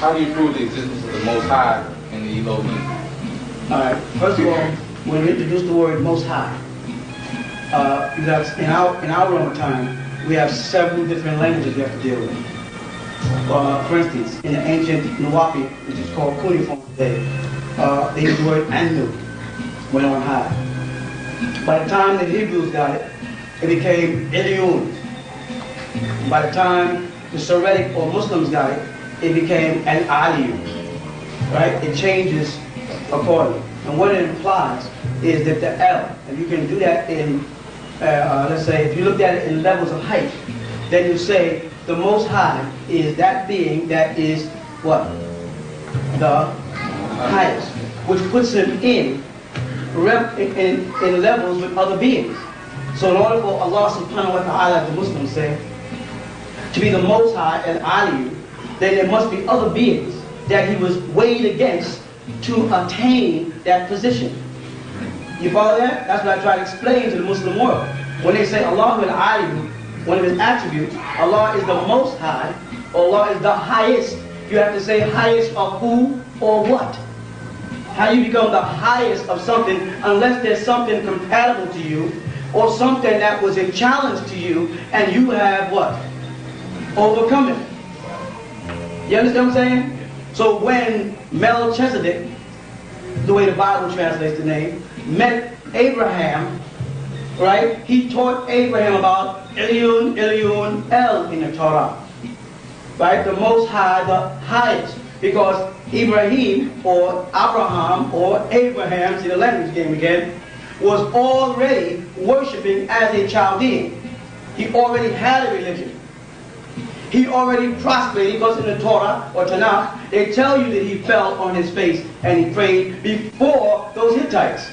How do you prove the existence of the Most High in the Elohim? Alright, first of all, when we introduce the word Most High, because in our own time, we have several different languages we have to deal with. For instance, in the ancient Nawapi, which is called cuneiform today, they use the word Anu, when on high. By the time the Hebrews got it, it became Elion. By the time the Syriac or Muslims got it, it became Al-Aliyu. Right? It changes accordingly. And what it implies is that the L, and you can do that in, let's say, if you looked at it in levels of height, then you say the Most High is that being that is what? The highest, which puts him in levels with other beings. So in order for Allah subhanahu wa ta'ala, the Muslims say, to be the Most High and Aliyu, then there must be other beings that he was weighed against to attain that position. You follow that? That's what I try to explain to the Muslim world. When they say Allah al-Aliyu, one of his attributes, Allah is the Most High, Allah is the highest. You have to say highest of who or what. How you become the highest of something unless there's something compatible to you or something that was a challenge to you and you have what? Overcome it. You understand what I'm saying? So when Melchizedek, the way the Bible translates the name, met Abraham, right? He taught Abraham about Elion, Elion, El in the Torah. Right? The Most High, the highest. Because Ibrahim or Abraham or Abraham, see the language game again, was already worshiping as a Chaldean. He already had a religion. He already prostrated, because in the Torah or Tanakh, they tell you that he fell on his face and he prayed before those Hittites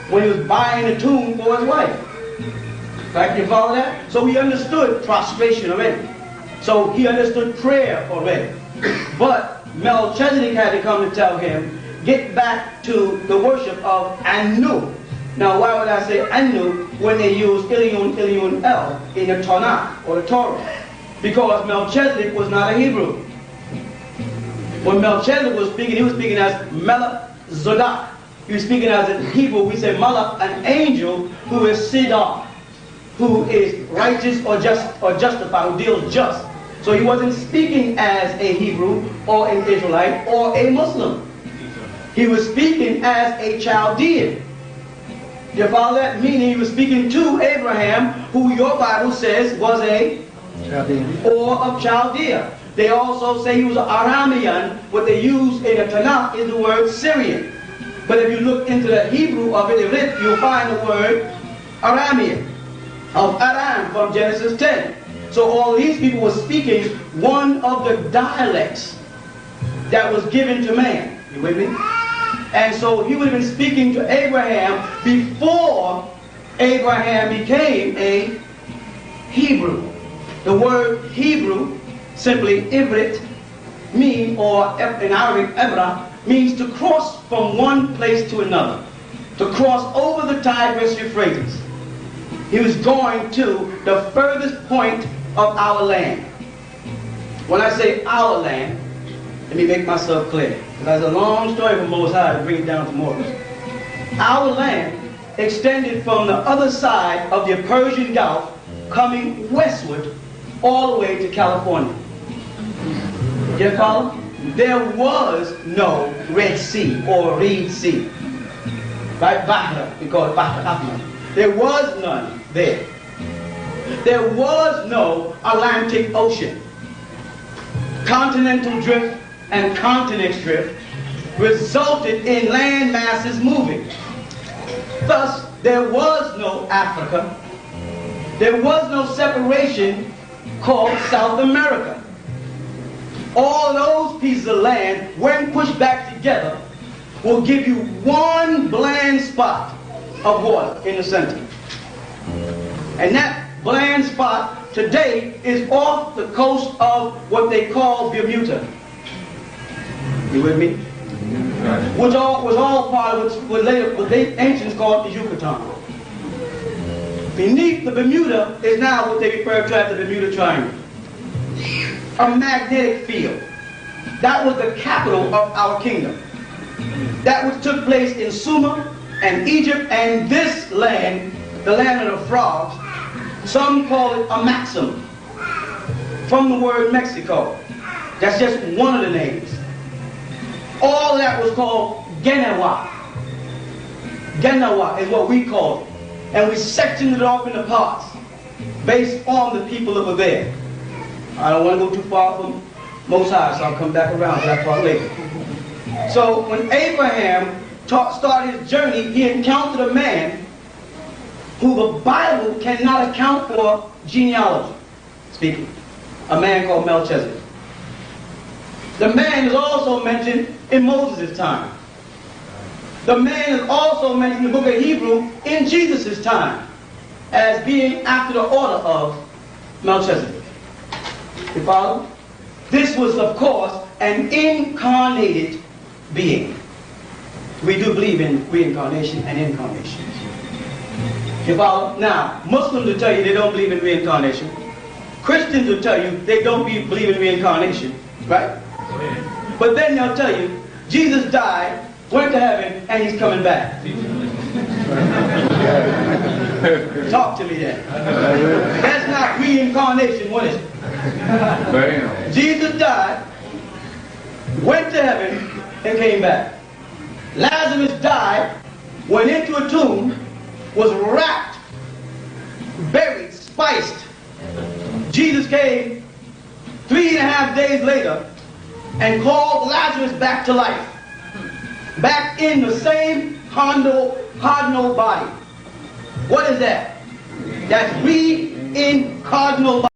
when he was buying a tomb for his wife. Right? You follow that? So he understood prostration already. So he understood prayer already. But Melchizedek had to come and tell him, get back to the worship of Anu. Now why would I say Anu when they use Elion, Elion, El in the Tanakh or the Torah? Because Melchizedek was not a Hebrew. When Melchizedek was speaking, he was speaking as Melech Zodak. He was speaking as in Hebrew, we say Malach, an angel who is Sidar, who is righteous or justified, who deals just. So he wasn't speaking as a Hebrew or an Israelite or a Muslim. He was speaking as a Chaldean. You follow that? Meaning he was speaking to Abraham, who your Bible says was a Chaldean or of Chaldea. They also say he was an Aramean. What they use in the Tanakh is the word Syrian. But if you look into the Hebrew of it, you'll find the word Aramean, of Aram from Genesis 10. So all these people were speaking one of the dialects that was given to man. You with me? And so he would have been speaking to Abraham before Abraham became a Hebrew. The word Hebrew, simply Ivrit, or in Arabic, Ebra, means to cross from one place to another. To cross over the Tigris Euphrates. He was going to the furthest point of our land. When I say our land, let me make myself clear. Because that's a long story from Most High to bring it down to mortals. Our land extended from the other side of the Persian Gulf, coming westward all the way to California. You follow? There was no Red Sea or Reed Sea. Right? Bahra, we call it Bahra Ahmad. There was none there. There was no Atlantic Ocean. Continental drift and continent drift resulted in land masses moving. Thus, there was no Africa. There was no separation called South America. All those pieces of land, when pushed back together, will give you one bland spot of water in the center. And that bland spot today is off the coast of what they call Bermuda. You with me? Which was all part of what the ancients called the Yucatan. Beneath the Bermuda is now what they refer to as the Bermuda Triangle. A magnetic field. that was the capital of our kingdom. That which took place in Sumer and Egypt, and this land, the land of the frogs, some call it a Maxim, from the word Mexico. That's just one of the names. All that was called Genewa. Genewa is what we call it. And we sectioned it off into parts based on the people that were there. I don't want to go too far from Most High, so I'll come back around to that part later. So when Abraham started his journey, he encountered a man who the Bible cannot account for genealogy speaking. A man called Melchizedek. The man is also mentioned in Moses' time. The man is also mentioned in the book of Hebrew in Jesus' time as being after the order of Melchizedek. You follow? This was, of course, an incarnated being. We do believe in reincarnation and incarnation. You follow? Now, Muslims will tell you they don't believe in reincarnation. Christians will tell you they don't believe in reincarnation. Right? But then they'll tell you Jesus died, went to heaven, and he's coming back. Talk to me then. That's not reincarnation, what is it? Jesus died, went to heaven, and came back. Lazarus died, went into a tomb, was wrapped, buried, spiced. Jesus came 3.5 days later and called Lazarus back to life. Back in the same hard-no body. What is that? That's reincarnal body.